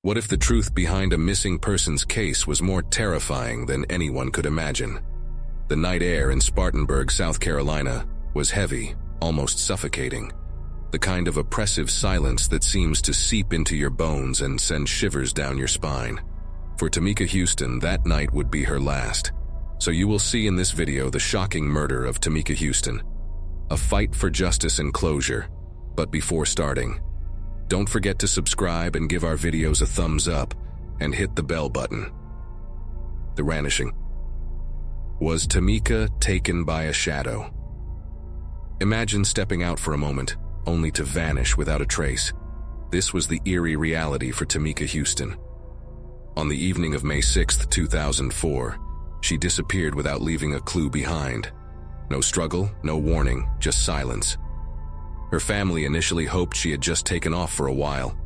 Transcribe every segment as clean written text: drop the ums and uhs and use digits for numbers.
What if the truth behind a missing persons case was more terrifying than anyone could imagine? The night air in Spartanburg, South Carolina, was heavy, almost suffocating. The kind of oppressive silence that seems to seep into your bones and send shivers down your spine. For Tamika Huston, that night would be her last. So you will see in this video the shocking murder of Tamika Huston. A fight for justice and closure. But before starting, don't forget to subscribe and give our videos a thumbs up and hit the bell button. The vanishing. Was Tamika taken by a shadow? Imagine stepping out for a moment, only to vanish without a trace. This was the eerie reality for Tamika Huston. On the evening of May 6, 2004, she disappeared without leaving a clue behind. No struggle, no warning, just silence. Her family initially hoped she had just taken off for a while,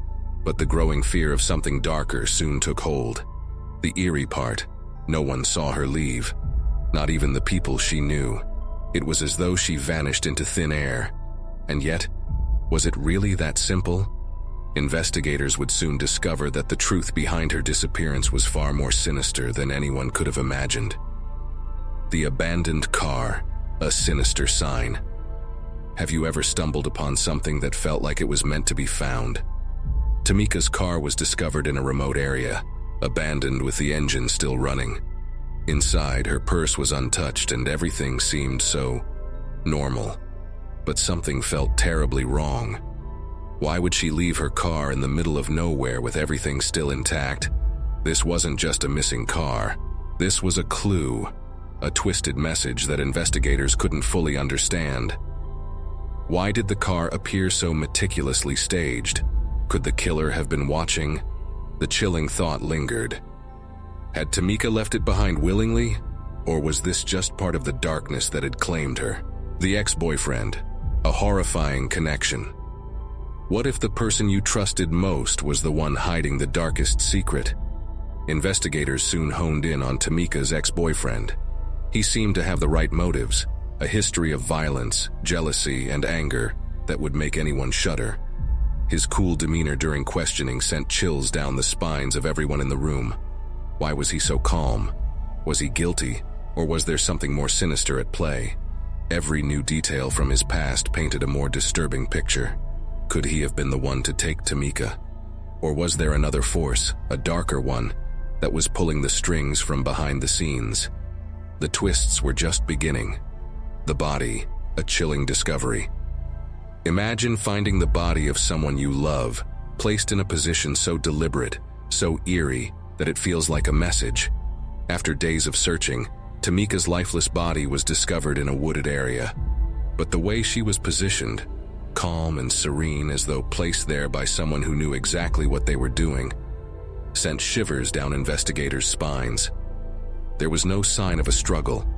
but the growing fear of something darker soon took hold. The eerie part, no one saw her leave, not even the people she knew. It was as though she vanished into thin air. And yet, was it really that simple? Investigators would soon discover that the truth behind her disappearance was far more sinister than anyone could have imagined. The abandoned car, a sinister sign. Have you ever stumbled upon something that felt like it was meant to be found? Tamika's car was discovered in a remote area, abandoned with the engine still running. Inside, her purse was untouched and everything seemed so normal. But something felt terribly wrong. Why would she leave her car in the middle of nowhere with everything still intact? This wasn't just a missing car. This was a clue, a twisted message that investigators couldn't fully understand. Why did the car appear so meticulously staged? Could the killer have been watching? The chilling thought lingered. Had Tamika left it behind willingly? Or was this just part of the darkness that had claimed her? The ex-boyfriend, a horrifying connection. What if the person you trusted most was the one hiding the darkest secret? Investigators soon honed in on Tamika's ex-boyfriend. He seemed to have the right motives, a history of violence, jealousy, and anger that would make anyone shudder. His cool demeanor during questioning sent chills down the spines of everyone in the room. Why was he so calm? Was he guilty, or was there something more sinister at play? Every new detail from his past painted a more disturbing picture. Could he have been the one to take Tamika? Or was there another force, a darker one, that was pulling the strings from behind the scenes? The twists were just beginning. The body, a chilling discovery. Imagine finding the body of someone you love, placed in a position so deliberate, so eerie, that it feels like a message. After days of searching, Tamika's lifeless body was discovered in a wooded area. But the way she was positioned, calm and serene as though placed there by someone who knew exactly what they were doing, sent shivers down investigators' spines. There was no sign of a struggle,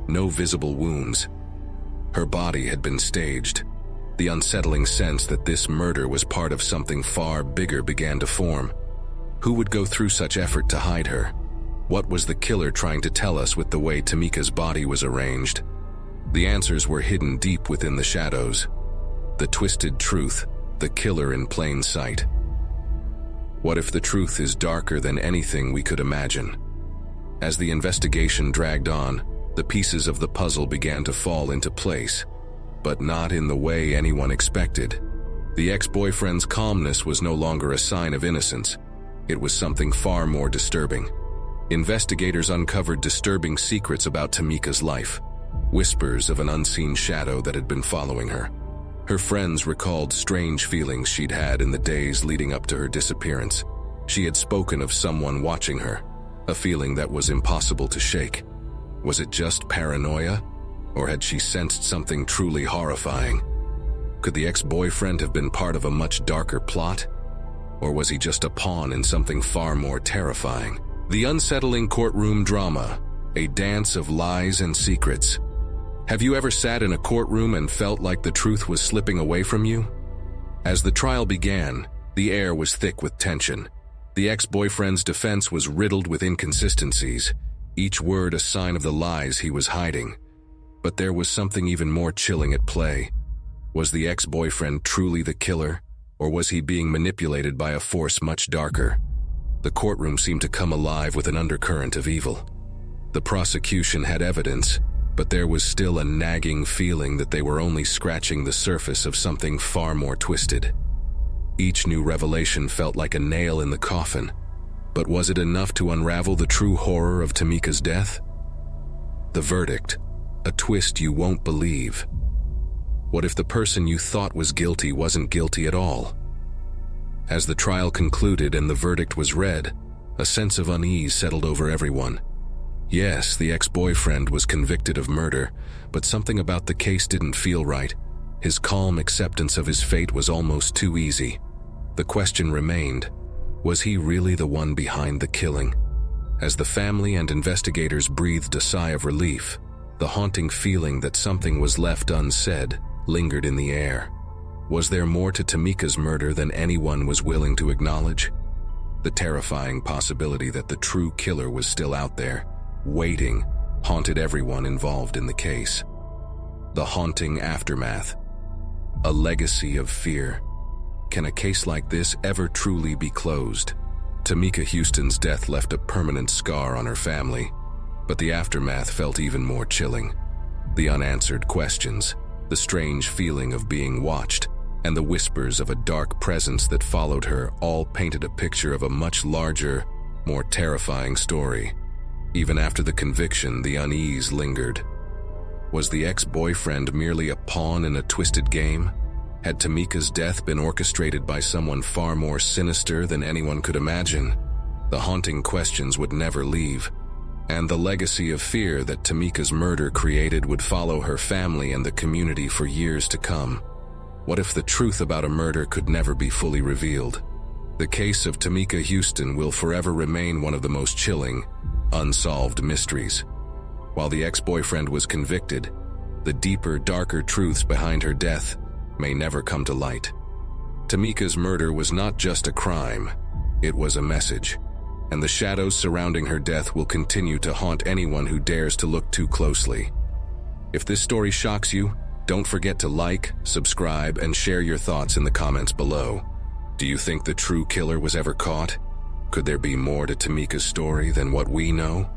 no visible wounds. Her body had been staged. The unsettling sense that this murder was part of something far bigger began to form. Who would go through such effort to hide her? What was the killer trying to tell us with the way Tamika's body was arranged? The answers were hidden deep within the shadows. The twisted truth, the killer in plain sight. What if the truth is darker than anything we could imagine? As the investigation dragged on, the pieces of the puzzle began to fall into place, but not in the way anyone expected. The ex-boyfriend's calmness was no longer a sign of innocence. It was something far more disturbing. Investigators uncovered disturbing secrets about Tamika's life, whispers of an unseen shadow that had been following her. Her friends recalled strange feelings she'd had in the days leading up to her disappearance. She had spoken of someone watching her, a feeling that was impossible to shake. Was it just paranoia, or had she sensed something truly horrifying? Could the ex-boyfriend have been part of a much darker plot? Or was he just a pawn in something far more terrifying? The unsettling courtroom drama, a dance of lies and secrets. Have you ever sat in a courtroom and felt like the truth was slipping away from you? As the trial began, the air was thick with tension. The ex-boyfriend's defense was riddled with inconsistencies, each word a sign of the lies he was hiding. But there was something even more chilling at play. Was the ex-boyfriend truly the killer, or was he being manipulated by a force much darker? The courtroom seemed to come alive with an undercurrent of evil. The prosecution had evidence, but there was still a nagging feeling that they were only scratching the surface of something far more twisted. Each new revelation felt like a nail in the coffin, but was it enough to unravel the true horror of Tamika's death? The verdict, a twist you won't believe. What if the person you thought was guilty wasn't guilty at all? As the trial concluded and the verdict was read, a sense of unease settled over everyone. Yes, the ex-boyfriend was convicted of murder, but something about the case didn't feel right. His calm acceptance of his fate was almost too easy. The question remained, was he really the one behind the killing? As the family and investigators breathed a sigh of relief, the haunting feeling that something was left unsaid lingered in the air. Was there more to Tamika's murder than anyone was willing to acknowledge? The terrifying possibility that the true killer was still out there, waiting, haunted everyone involved in the case. The haunting aftermath. A legacy of fear. Can a case like this ever truly be closed? Tamika Huston's death left a permanent scar on her family, but the aftermath felt even more chilling. The unanswered questions, the strange feeling of being watched, and the whispers of a dark presence that followed her all painted a picture of a much larger, more terrifying story. Even after the conviction, the unease lingered. Was the ex-boyfriend merely a pawn in a twisted game? Had Tamika's death been orchestrated by someone far more sinister than anyone could imagine? The haunting questions would never leave, and the legacy of fear that Tamika's murder created would follow her family and the community for years to come. What if the truth about a murder could never be fully revealed? The case of Tamika Huston will forever remain one of the most chilling, unsolved mysteries. While the ex-boyfriend was convicted, the deeper, darker truths behind her death may never come to light. Tamika's murder was not just a crime, it was a message, and the shadows surrounding her death will continue to haunt anyone who dares to look too closely. If this story shocks you, don't forget to like, subscribe, and share your thoughts in the comments below. Do you think the true killer was ever caught? Could there be more to Tamika's story than what we know?